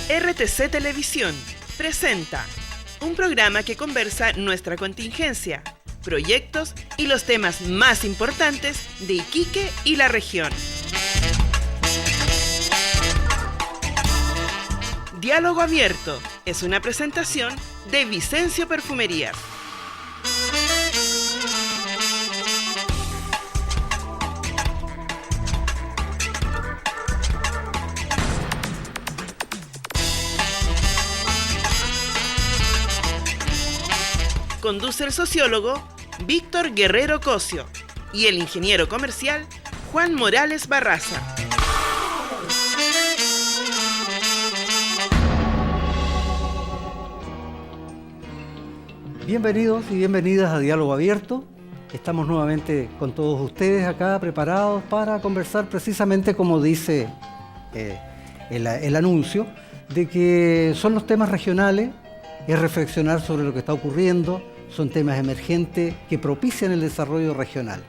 RTC Televisión presenta un programa que conversa nuestra contingencia, proyectos y los temas más importantes de Iquique y la región. Diálogo Abierto es una presentación de Vicencio Perfumerías. Conduce el sociólogo Víctor Guerrero Cosio y el ingeniero comercial Juan Morales Barraza. Bienvenidos y bienvenidas a Diálogo Abierto. Estamos nuevamente con todos ustedes acá preparados para conversar precisamente como dice el anuncio, de que son los temas regionales, es reflexionar sobre lo que está ocurriendo, son temas emergentes que propician el desarrollo regional.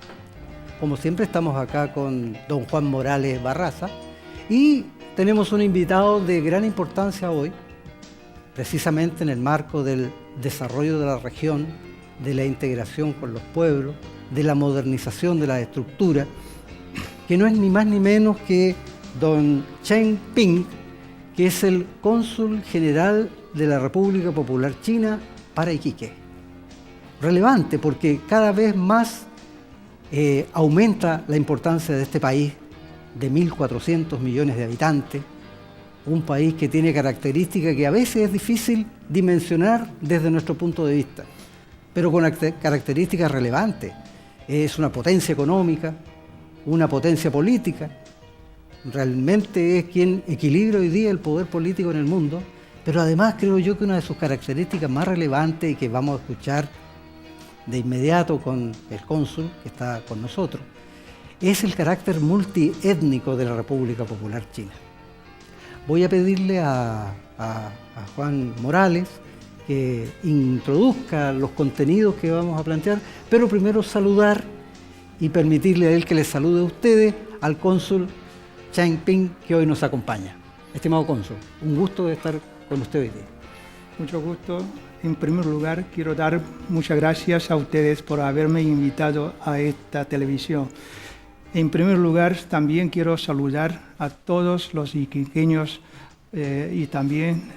Como siempre estamos acá con don Juan Morales Barraza y tenemos un invitado de gran importancia hoy, precisamente en el marco del desarrollo de la región, de la integración con los pueblos, de la modernización de la estructura, que no es ni más ni menos que don Chen Ping, que es el cónsul general de la República Popular China para Iquique. Relevante porque cada vez más aumenta la importancia de este país de 1.400 millones de habitantes, un país que tiene características que a veces es difícil dimensionar desde nuestro punto de vista, pero con características relevantes. Es una potencia económica, una potencia política, realmente es quien equilibra hoy día el poder político en el mundo, pero además creo yo que una de sus características más relevantes y que vamos a escuchar de inmediato con el cónsul que está con nosotros, es el carácter multiétnico de la República Popular China. Voy a pedirle a Juan Morales que introduzca los contenidos que vamos a plantear, pero primero saludar y permitirle a él que les salude a ustedes al cónsul Chen Ping, que hoy nos acompaña. Estimado cónsul, un gusto de estar con usted hoy día. Mucho gusto. En primer lugar, quiero dar muchas gracias a ustedes por haberme invitado a esta televisión. En primer lugar, también quiero saludar a todos los iquiqueños y también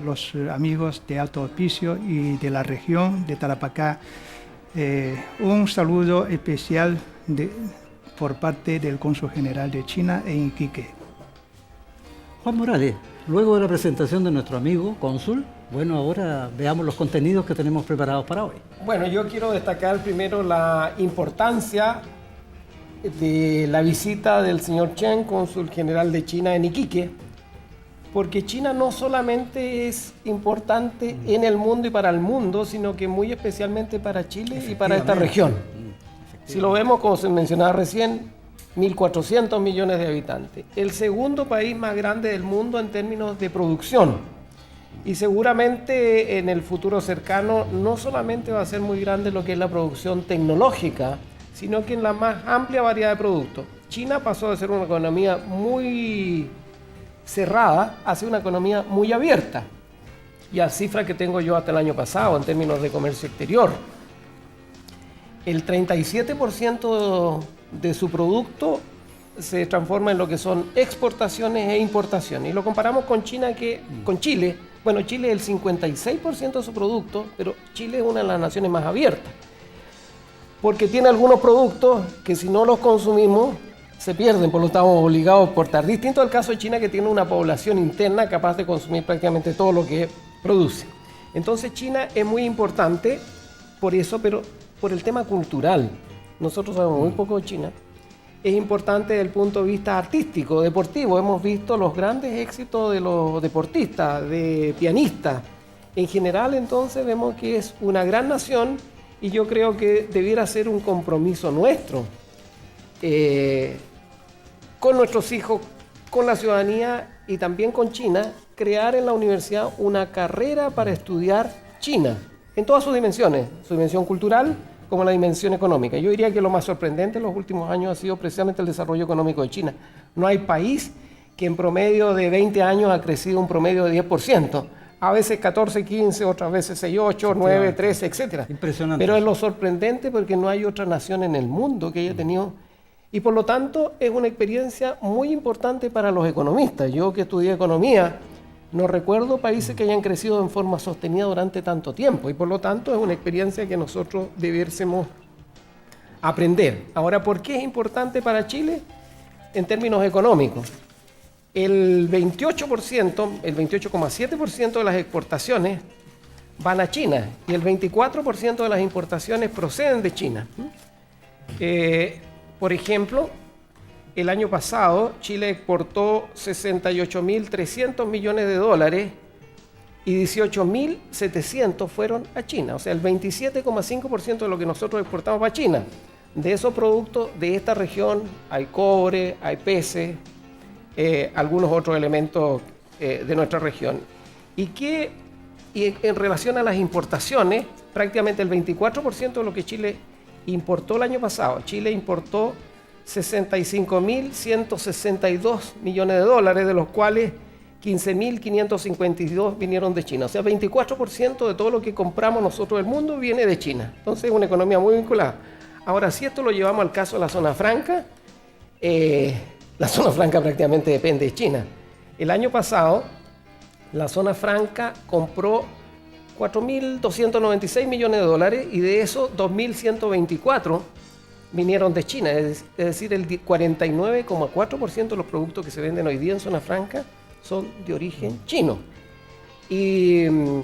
los amigos de Alto Hospicio y de la región de Tarapacá. Un saludo especial por parte del Cónsul General de China en Iquique. Juan Morales, luego de la presentación de nuestro amigo cónsul, bueno, ahora veamos los contenidos que tenemos preparados para hoy. Bueno, yo quiero destacar primero la importancia de la visita del señor Chen, cónsul general de China en Iquique, porque China no solamente es importante en el mundo y para el mundo, sino que muy especialmente para Chile y para esta región. Si lo vemos, como se mencionaba recién, 1.400 millones de habitantes. El segundo país más grande del mundo en términos de producción. Y seguramente en el futuro cercano no solamente va a ser muy grande lo que es la producción tecnológica, sino que en la más amplia variedad de productos. China pasó de ser una economía muy cerrada a ser una economía muy abierta. Y a cifra que tengo yo hasta el año pasado en términos de comercio exterior. El 37% de su producto se transforma en lo que son exportaciones e importaciones. Y lo comparamos con Chile. Bueno, Chile es el 56% de su producto, pero Chile es una de las naciones más abiertas. Porque tiene algunos productos que si no los consumimos se pierden, por lo tanto estamos obligados a exportar. Distinto al caso de China, que tiene una población interna capaz de consumir prácticamente todo lo que produce. Entonces China es muy importante por eso, pero por el tema cultural. Nosotros sabemos muy poco de China. Es importante desde el punto de vista artístico, deportivo. Hemos visto los grandes éxitos de los deportistas, de pianistas. En general, entonces, vemos que es una gran nación y yo creo que debiera ser un compromiso nuestro con nuestros hijos, con la ciudadanía y también con China, crear en la universidad una carrera para estudiar China en todas sus dimensiones, su dimensión cultural como la dimensión económica. Yo diría que lo más sorprendente en los últimos años ha sido precisamente el desarrollo económico de China. No hay país que en promedio de 20 años ha crecido un promedio de 10%. A veces 14, 15, otras veces 6, 8, 9, 13, etc. Impresionante. Pero es lo sorprendente porque no hay otra nación en el mundo que haya tenido. Y por lo tanto es una experiencia muy importante para los economistas. Yo que estudié economía, no recuerdo países que hayan crecido en forma sostenida durante tanto tiempo. Y por lo tanto es una experiencia que nosotros debiésemos aprender. Ahora, ¿por qué es importante para Chile en términos económicos? El 28%, el 28,7% de las exportaciones van a China y el 24% de las importaciones proceden de China. Por ejemplo, el año pasado Chile exportó 68.300 millones de dólares y 18.700 fueron a China. O sea, el 27,5% de lo que nosotros exportamos va a China. De esos productos de esta región hay cobre, hay peces, algunos otros elementos de nuestra región. Y en relación a las importaciones, prácticamente el 24% de lo que Chile importó el año pasado. Chile importó 65.162 millones de dólares, de los cuales 15.552 vinieron de China. O sea, 24% de todo lo que compramos nosotros del mundo viene de China. Entonces es una economía muy vinculada. Ahora, si esto lo llevamos al caso de la zona franca, la zona franca prácticamente depende de China. El año pasado, la zona franca compró 4.296 millones de dólares y de esos 2.124 vinieron de China. Es decir, el 49,4% de los productos que se venden hoy día en zona franca son de origen chino. Y en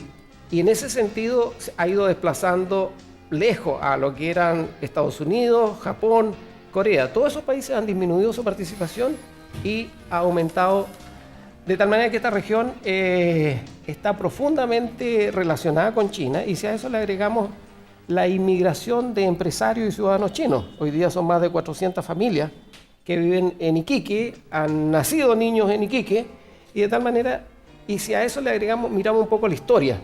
ese sentido ha ido desplazando lejos a lo que eran Estados Unidos, Japón, Corea. Todos esos países han disminuido su participación y ha aumentado, de tal manera que esta región está profundamente relacionada con China, y si a eso le agregamos la inmigración de empresarios y ciudadanos chinos, hoy día son más de 400 familias que viven en Iquique, han nacido niños en Iquique, y de tal manera, y si a eso le agregamos, miramos un poco la historia.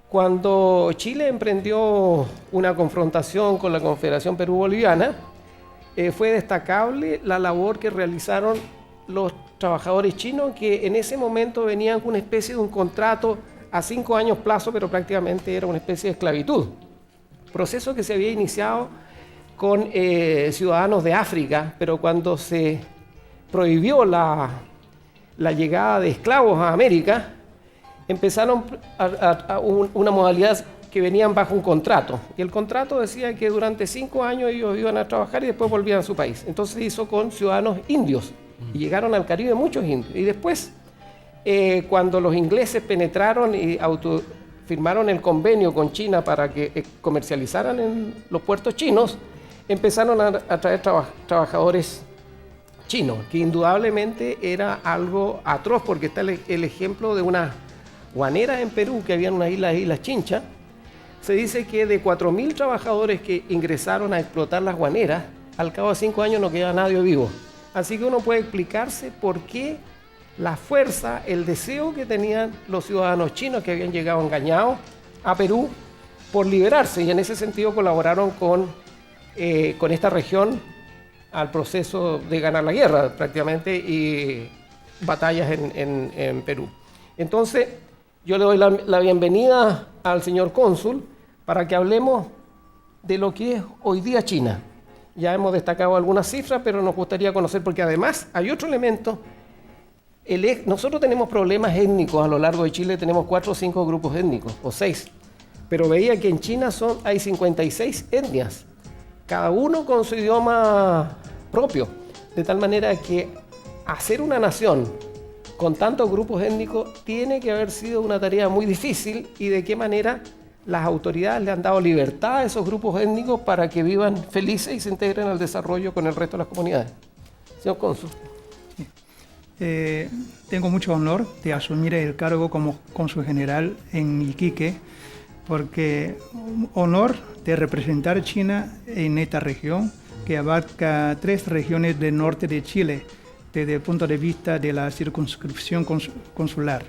Cuando Chile emprendió una confrontación con la Confederación Perú-Boliviana, fue destacable la labor que realizaron los trabajadores chinos, que en ese momento venían con una especie de un contrato a 5 años plazo, pero prácticamente era una especie de esclavitud. Proceso que se había iniciado con ciudadanos de África, pero cuando se prohibió la llegada de esclavos a América, empezaron a una modalidad que venían bajo un contrato. Y el contrato decía que durante 5 años ellos iban a trabajar y después volvían a su país. Entonces se hizo con ciudadanos indios. Y llegaron al Caribe muchos indios. Y después, cuando los ingleses penetraron y firmaron el convenio con China para que comercializaran en los puertos chinos, empezaron a traer trabajadores chinos, que indudablemente era algo atroz, porque está el ejemplo de una guanera en Perú, que había en una isla Chincha. Se dice que de 4.000 trabajadores que ingresaron a explotar las guaneras, al cabo de 5 años no queda nadie vivo. Así que uno puede explicarse por qué la fuerza, el deseo que tenían los ciudadanos chinos que habían llegado engañados a Perú por liberarse, y en ese sentido colaboraron con esta región al proceso de ganar la guerra prácticamente y batallas en Perú. Entonces, yo le doy la bienvenida al señor cónsul para que hablemos de lo que es hoy día China. Ya hemos destacado algunas cifras, pero nos gustaría conocer, porque además hay otro elemento. Nosotros tenemos problemas étnicos a lo largo de Chile, tenemos 4 o 5 grupos étnicos, o 6. Pero veía que en China hay 56 etnias, cada uno con su idioma propio. De tal manera que hacer una nación con tantos grupos étnicos tiene que haber sido una tarea muy difícil, y de qué manera las autoridades le han dado libertad a esos grupos étnicos para que vivan felices y se integren al desarrollo con el resto de las comunidades. Señor cónsul. Tengo mucho honor de asumir el cargo como cónsul general en Iquique, porque honor de representar a China en esta región que abarca 3 regiones del norte de Chile desde el punto de vista de la circunscripción consular,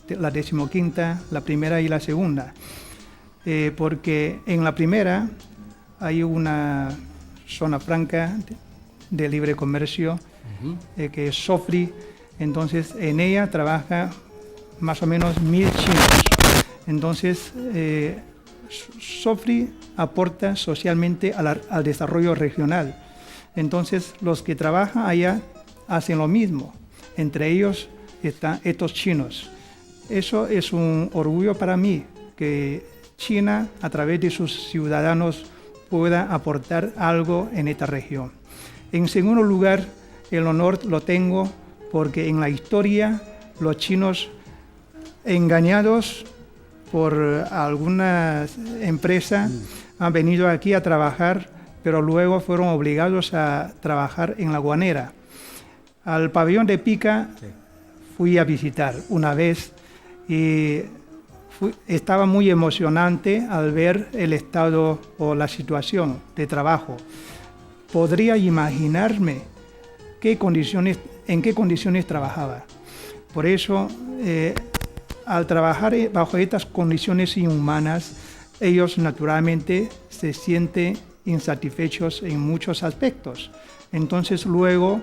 la 15ª, la primera y la segunda, porque en la primera hay una zona franca de Libre Comercio, que es SOFRI. Entonces, en ella trabaja más o menos 1.000 chinos. Entonces, SOFRI aporta socialmente al desarrollo regional. Entonces, los que trabajan allá hacen lo mismo. Entre ellos están estos chinos. Eso es un orgullo para mí, que China, a través de sus ciudadanos, pueda aportar algo en esta región. En segundo lugar, el honor lo tengo porque en la historia los chinos, engañados por algunas empresas, han venido aquí a trabajar, pero luego fueron obligados a trabajar en la aduanera. Al pabellón de Pica fui a visitar una vez y estaba muy emocionante al ver el estado o la situación de trabajo. Podría imaginarme en qué condiciones trabajaba. Por eso, al trabajar bajo estas condiciones inhumanas, ellos naturalmente se sienten insatisfechos en muchos aspectos. Entonces luego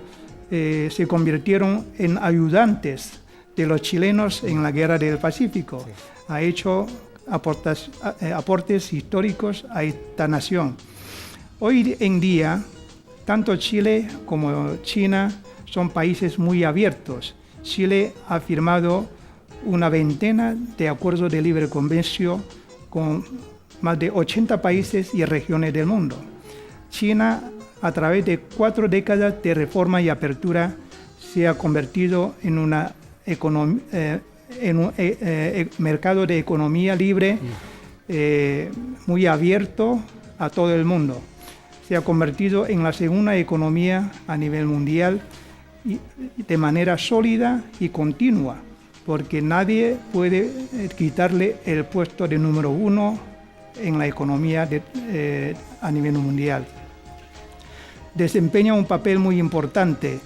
se convirtieron en ayudantes de los chilenos en la Guerra del Pacífico. Sí. Ha hecho aportes históricos a esta nación. Hoy en día, tanto Chile como China son países muy abiertos. Chile ha firmado una veintena de acuerdos de libre comercio con más de 80 países y regiones del mundo. China, a través de 4 décadas de reforma y apertura, se ha convertido en un mercado de economía libre muy abierto a todo el mundo. Se ha convertido en la segunda economía a nivel mundial y de manera sólida y continua, porque nadie puede quitarle el puesto de número 1 en la economía a nivel mundial. Desempeña un papel muy importante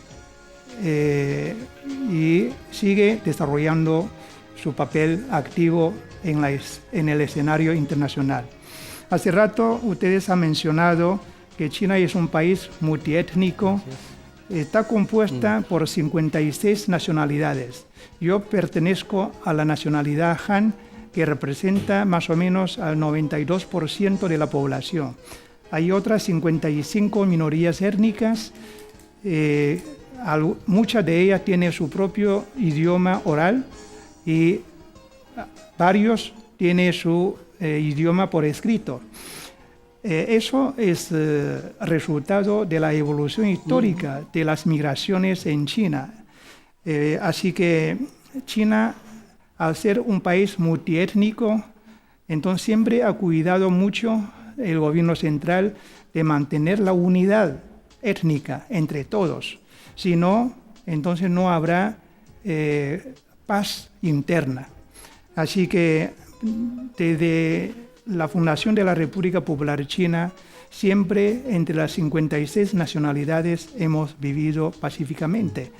y sigue desarrollando su papel activo en el escenario internacional. Hace rato ustedes han mencionado que China es un país multiétnico. Está compuesta por 56 nacionalidades. Yo pertenezco a la nacionalidad Han, que representa más o menos al 92% de la población. Hay otras 55 minorías étnicas, muchas de ellas tienen su propio idioma oral y varios tienen su idioma por escrito. Eso es resultado de la evolución histórica de las migraciones en China. Así que China, al ser un país multiétnico, entonces siempre ha cuidado mucho el gobierno central de mantener la unidad étnica entre todos. Si no, entonces no habrá paz interna. Así que desde la fundación de la República Popular China, siempre entre las 56 nacionalidades hemos vivido pacíficamente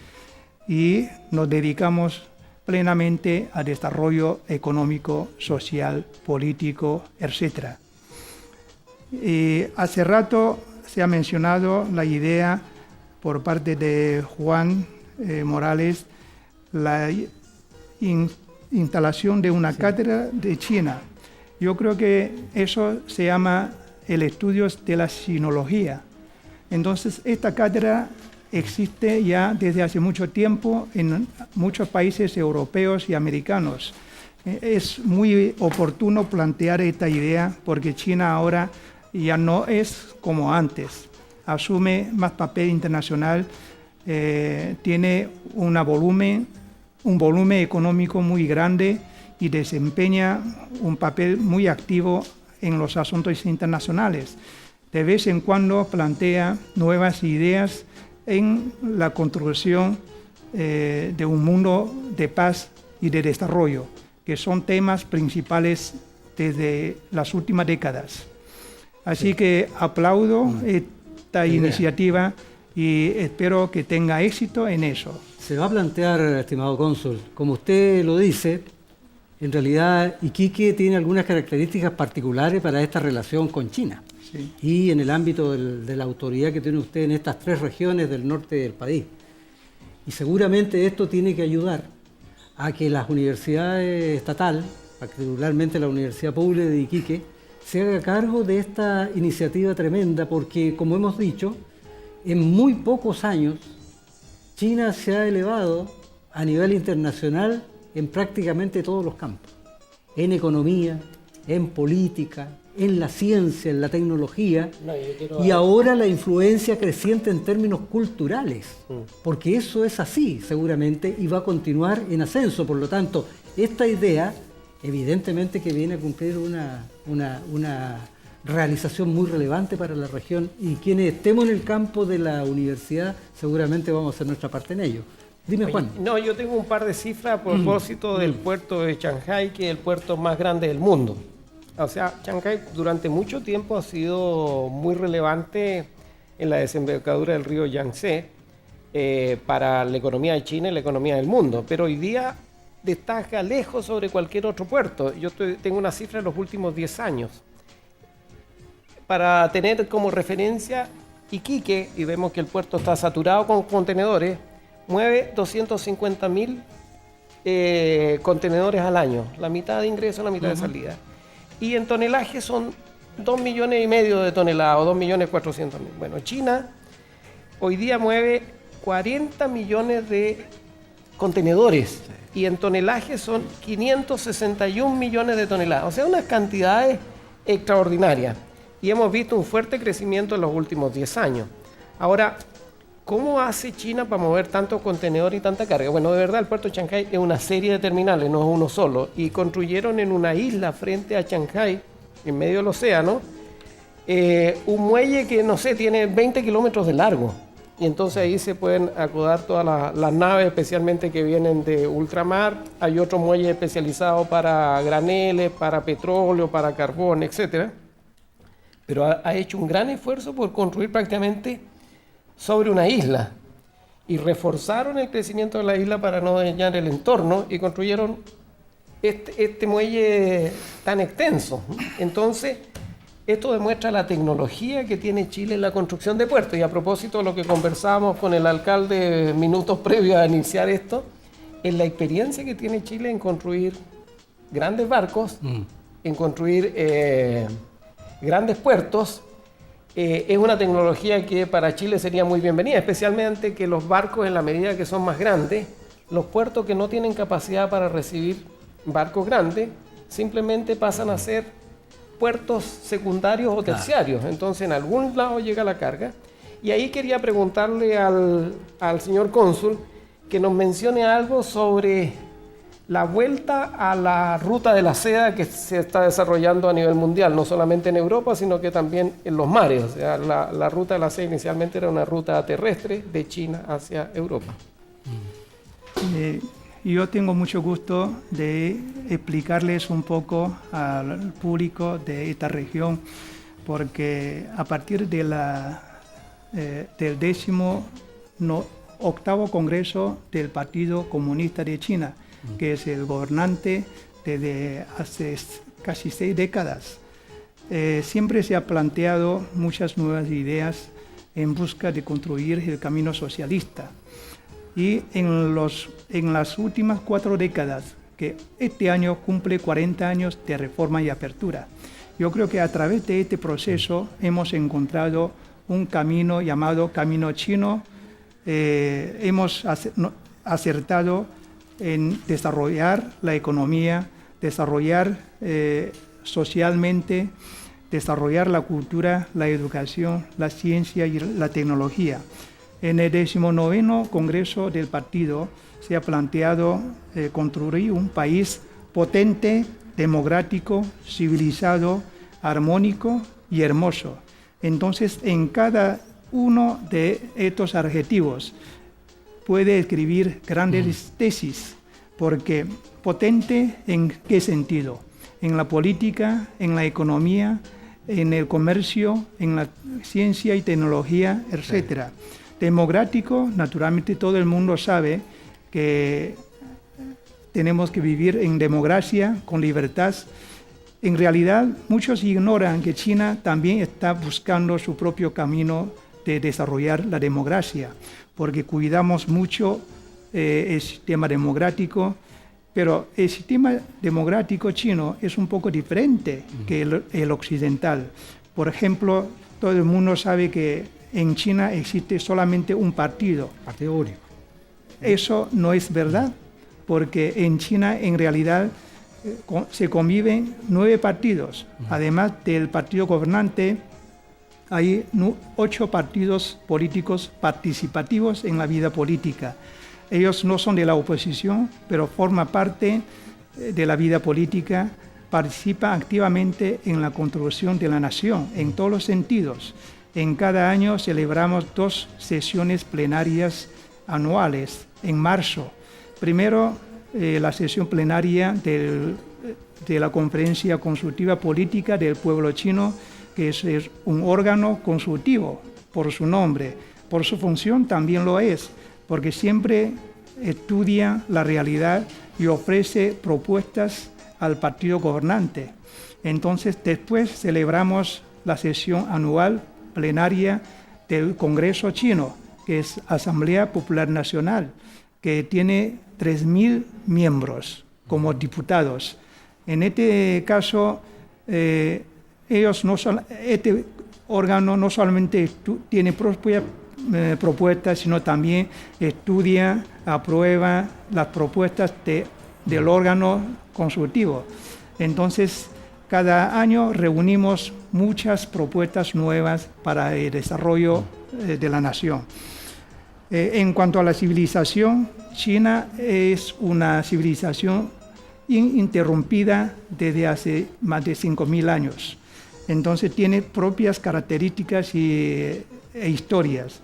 y nos dedicamos plenamente al desarrollo económico, social, político, etc. Y hace rato se ha mencionado la idea por parte de Juan Morales, la instalación de una cátedra de China. Yo creo que eso se llama el estudio de la sinología. Entonces, esta cátedra existe ya desde hace mucho tiempo en muchos países europeos y americanos. Es muy oportuno plantear esta idea porque China ahora ya no es como antes. Asume más papel internacional, tiene un volumen económico muy grande y desempeña un papel muy activo en los asuntos internacionales. De vez en cuando plantea nuevas ideas en la construcción de un mundo de paz y de desarrollo, que son temas principales desde las últimas décadas. Así que aplaudo esta iniciativa y espero que tenga éxito en eso. Se va a plantear, estimado cónsul, como usted lo dice, en realidad Iquique tiene algunas características particulares para esta relación con China. Sí. y en el ámbito de la autoridad que tiene usted en estas 3 regiones del norte del país. Y seguramente esto tiene que ayudar a que las universidades estatales, particularmente la Universidad Pública de Iquique, se haga cargo de esta iniciativa tremenda, porque, como hemos dicho, en muy pocos años China se ha elevado a nivel internacional en prácticamente todos los campos, en economía, en política, en la ciencia, en la tecnología, y ahora la influencia creciente en términos culturales, porque eso es así seguramente y va a continuar en ascenso. Por lo tanto, esta idea evidentemente que viene a cumplir una realización muy relevante para la región, y quienes estemos en el campo de la universidad seguramente vamos a hacer nuestra parte en ello. Dime, Juan. No, yo tengo un par de cifras a propósito del puerto de Shanghái, que es el puerto más grande del mundo. O sea, Shanghái durante mucho tiempo ha sido muy relevante en la desembocadura del río Yangtze para la economía de China y la economía del mundo, pero hoy día destaca lejos sobre cualquier otro puerto. Yo tengo una cifra de los últimos 10 años. Para tener como referencia Iquique, y vemos que el puerto está saturado con contenedores, mueve 250.000 contenedores al año, la mitad de ingreso, la mitad de salida. Y en tonelaje son 2,5 millones de toneladas, o 2.400.000. Bueno, China hoy día mueve 40 millones de contenedores, y en tonelaje son 561 millones de toneladas, o sea, unas cantidades extraordinarias. Y hemos visto un fuerte crecimiento en los últimos 10 años. Ahora, ¿cómo hace China para mover tantos contenedores y tanta carga? Bueno, de verdad, el puerto de Shanghái es una serie de terminales, no es uno solo. Y construyeron en una isla frente a Shanghái, en medio del océano, un muelle que, no sé, tiene 20 kilómetros de largo. Y entonces ahí se pueden acomodar todas las naves, especialmente que vienen de ultramar. Hay otro muelle especializado para graneles, para petróleo, para carbón, etcétera. Pero ha hecho un gran esfuerzo por construir prácticamente sobre una isla, y reforzaron el crecimiento de la isla para no dañar el entorno, y construyeron este muelle tan extenso. Entonces, esto demuestra la tecnología que tiene Chile en la construcción de puertos. Y a propósito de lo que conversábamos con el alcalde minutos previos a iniciar esto, es la experiencia que tiene Chile en construir grandes barcos, en construir grandes puertos. Es una tecnología que para Chile sería muy bienvenida, especialmente que los barcos, en la medida que son más grandes, los puertos que no tienen capacidad para recibir barcos grandes, simplemente pasan a ser puertos secundarios o terciarios. Entonces, en algún lado llega la carga. Y ahí quería preguntarle al señor cónsul que nos mencione algo sobre la vuelta a la ruta de la seda que se está desarrollando a nivel mundial, no solamente en Europa, sino que también en los mares. O sea, la ruta de la seda inicialmente era una ruta terrestre de China hacia Europa. Yo tengo mucho gusto de explicarles un poco al público de esta región, porque a partir de del 18º Congreso del Partido Comunista de China, que es el gobernante desde hace casi 6 décadas, siempre se ha planteado muchas nuevas ideas en busca de construir el camino socialista. Y en las últimas 4 décadas, que este año cumple 40 años de reforma y apertura, yo creo que a través de este proceso hemos encontrado un camino llamado Camino Chino. Hemos acertado en desarrollar la economía, desarrollar socialmente, desarrollar la cultura, la educación, la ciencia y la tecnología. En el 19º Congreso del Partido se ha planteado construir un país potente, democrático, civilizado, armónico y hermoso. Entonces, en cada uno de estos adjetivos puede escribir grandes tesis, porque potente, ¿en qué sentido? En la política, en la economía, en el comercio, en la ciencia y tecnología, etc. Democrático, naturalmente todo el mundo sabe que tenemos que vivir en democracia, con libertad, en realidad muchos ignoran que China también está buscando su propio camino de desarrollar la democracia, porque cuidamos mucho el sistema democrático, pero el sistema democrático chino es un poco diferente que el occidental. Por ejemplo, todo el mundo sabe que en China existe solamente un partido. Partido único. Eso no es verdad, porque en China en realidad se conviven 9 partidos. Además del partido gobernante, hay 8 partidos políticos participativos en la vida política. Ellos no son de la oposición, pero forman parte de la vida política, participan activamente en la construcción de la nación, en todos los sentidos. En cada año celebramos 2 sesiones plenarias anuales, en marzo. Primero, la sesión plenaria de la Conferencia Consultiva Política del Pueblo Chino, que es un órgano consultivo por su nombre. Por su función también lo es, porque siempre estudia la realidad y ofrece propuestas al partido gobernante. Entonces, después celebramos la sesión anual plenaria del Congreso Chino, que es Asamblea Popular Nacional, que tiene 3.000 miembros como diputados. En este caso, este órgano no solamente tiene propias propuestas, sino también estudia, aprueba las propuestas del órgano consultivo. Entonces, cada año reunimos muchas propuestas nuevas para el desarrollo de la nación. En cuanto a la civilización, China es una civilización ininterrumpida desde hace más de 5.000 años. Entonces tiene propias características e historias.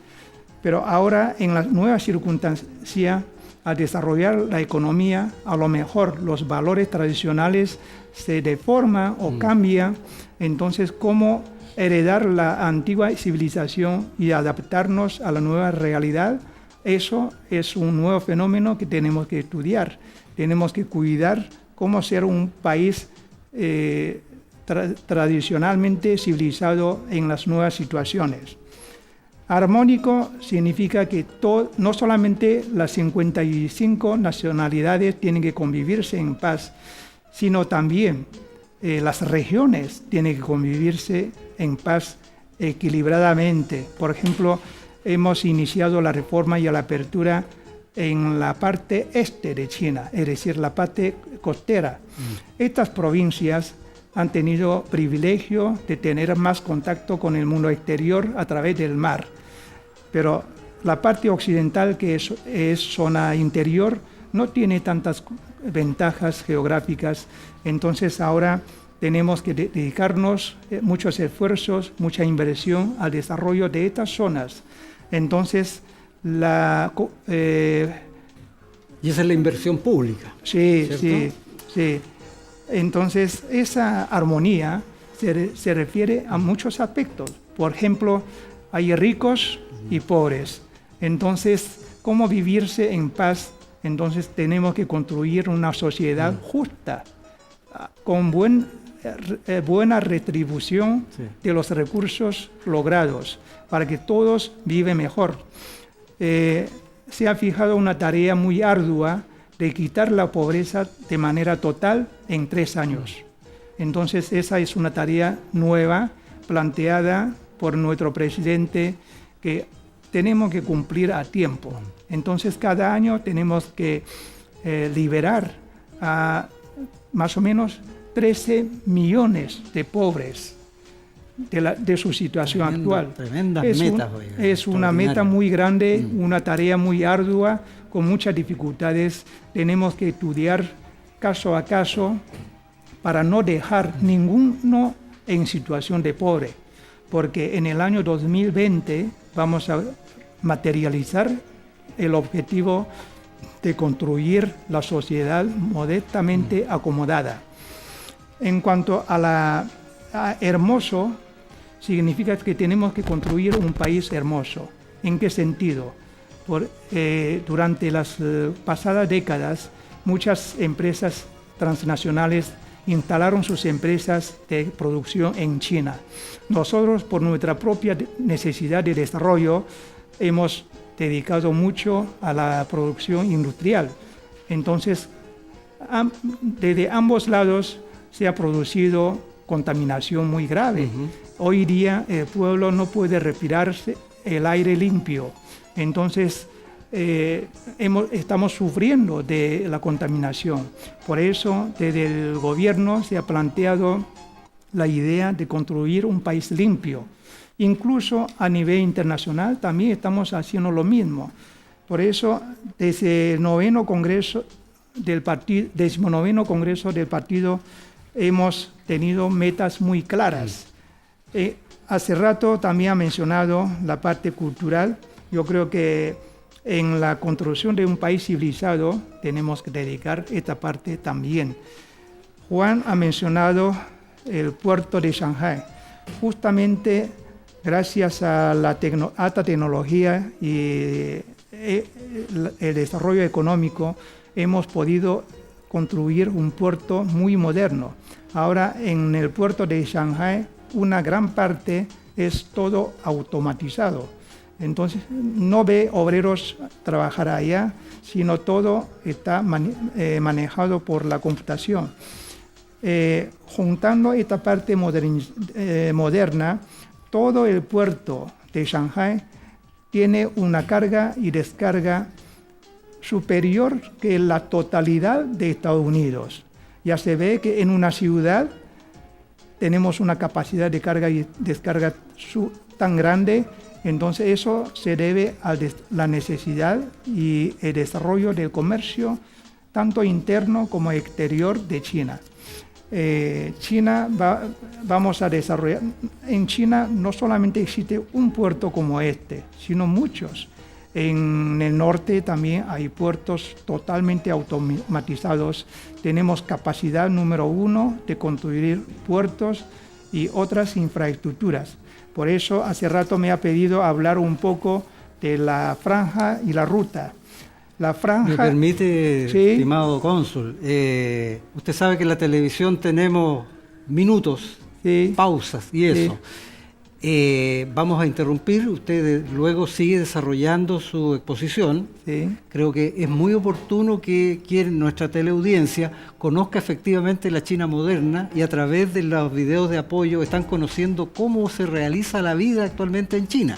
Pero ahora, en las nuevas circunstancias, al desarrollar la economía, a lo mejor los valores tradicionales se deforman o cambian. Entonces, ¿cómo heredar la antigua civilización y adaptarnos a la nueva realidad? Eso es un nuevo fenómeno que tenemos que estudiar. Tenemos que cuidar cómo ser un país tradicionalmente civilizado en las nuevas situaciones. Armónico significa que no solamente las 55 nacionalidades tienen que convivirse en paz, sino también las regiones tienen que convivirse en paz equilibradamente. Por ejemplo, hemos iniciado la reforma y la apertura en la parte este de China, es decir, la parte costera. Estas provincias han tenido privilegio de tener más contacto con el mundo exterior a través del mar. Pero la parte occidental, que es zona interior, no tiene tantas ventajas geográficas. Entonces ahora tenemos que dedicarnos muchos esfuerzos, mucha inversión al desarrollo de estas zonas. Entonces, y esa es la inversión pública. Sí, ¿cierto? sí. Entonces, esa armonía se refiere a muchos aspectos. Por ejemplo, hay ricos y pobres. Entonces, ¿cómo vivirse en paz? Entonces, tenemos que construir una sociedad justa, con buena retribución de los recursos logrados, para que todos vivan mejor. Se ha fijado una tarea muy ardua de quitar la pobreza de manera total en 3 años. Entonces, esa es una tarea nueva planteada por nuestro presidente que tenemos que cumplir a tiempo. Entonces, cada año tenemos que liberar a más o menos 13 millones de pobres de su situación actual. Tremendas metas. Es una meta muy grande, una tarea muy ardua, con muchas dificultades. Tenemos que estudiar caso a caso para no dejar ninguno en situación de pobre, porque en el año 2020 vamos a materializar el objetivo de construir la sociedad modestamente acomodada. En cuanto a hermoso, significa que tenemos que construir un país hermoso. ¿En qué sentido? Durante las pasadas décadas, muchas empresas transnacionales instalaron sus empresas de producción en China. Nosotros, por nuestra propia necesidad de desarrollo, hemos dedicado mucho a la producción industrial. Entonces, desde ambos lados se ha producido contaminación muy grave. Hoy día el pueblo no puede respirarse el aire limpio. Entonces, estamos sufriendo de la contaminación. Por eso, desde el gobierno se ha planteado la idea de construir un país limpio. Incluso a nivel internacional también estamos haciendo lo mismo. Por eso, desde el 19º Congreso del Partido hemos tenido metas muy claras. Hace rato también ha mencionado la parte cultural. Yo creo que en la construcción de un país civilizado tenemos que dedicar esta parte también. Juan ha mencionado el puerto de Shanghái. Justamente gracias a la alta tecnología y el desarrollo económico hemos podido construir un puerto muy moderno. Ahora en el puerto de Shanghái una gran parte es todo automatizado. Entonces no ve obreros trabajar allá, sino todo está manejado por la computación. Juntando esta parte moderna, todo el puerto de Shanghái tiene una carga y descarga superior que la totalidad de Estados Unidos. Ya se ve que en una ciudad tenemos una capacidad de carga y descarga tan grande. Entonces eso se debe a la necesidad y el desarrollo del comercio, tanto interno como exterior de China. Vamos a desarrollar. En China no solamente existe un puerto como este, sino muchos. En el norte también hay puertos totalmente automatizados. Tenemos capacidad número 1 de construir puertos y otras infraestructuras. Por eso hace rato me ha pedido hablar un poco de la franja y la ruta. La franja... ¿Me permite, sí, estimado cónsul? Usted sabe que en la televisión tenemos minutos, sí, pausas y eso. Sí. Vamos a interrumpir, usted luego sigue desarrollando su exposición. Sí. Creo que es muy oportuno que nuestra teleaudiencia conozca efectivamente la China moderna y a través de los videos de apoyo están conociendo cómo se realiza la vida actualmente en China.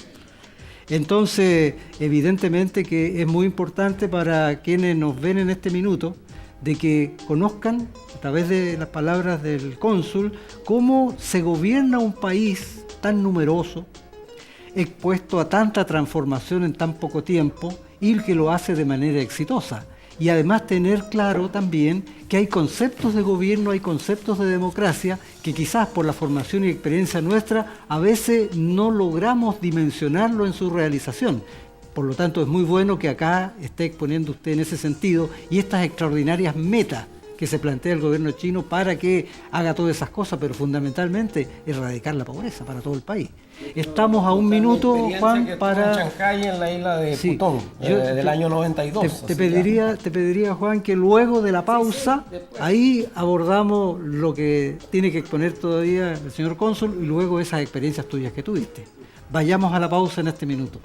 Entonces, evidentemente que es muy importante para quienes nos ven en este minuto de que conozcan, a través de las palabras del cónsul, cómo se gobierna un país tan numeroso, expuesto a tanta transformación en tan poco tiempo y que lo hace de manera exitosa. Y además tener claro también que hay conceptos de gobierno, hay conceptos de democracia que quizás por la formación y experiencia nuestra a veces no logramos dimensionarlo en su realización. Por lo tanto, es muy bueno que acá esté exponiendo usted en ese sentido y estas extraordinarias metas que se plantea el gobierno chino para que haga todas esas cosas, pero fundamentalmente erradicar la pobreza para todo el país. Estamos a un minuto, Juan, para... En Shanghái, en la isla de Putong, del año 92. Te pediría, Juan, que luego de la pausa, ahí abordamos lo que tiene que exponer todavía el señor cónsul y luego esas experiencias tuyas que tuviste. Vayamos a la pausa en este minuto.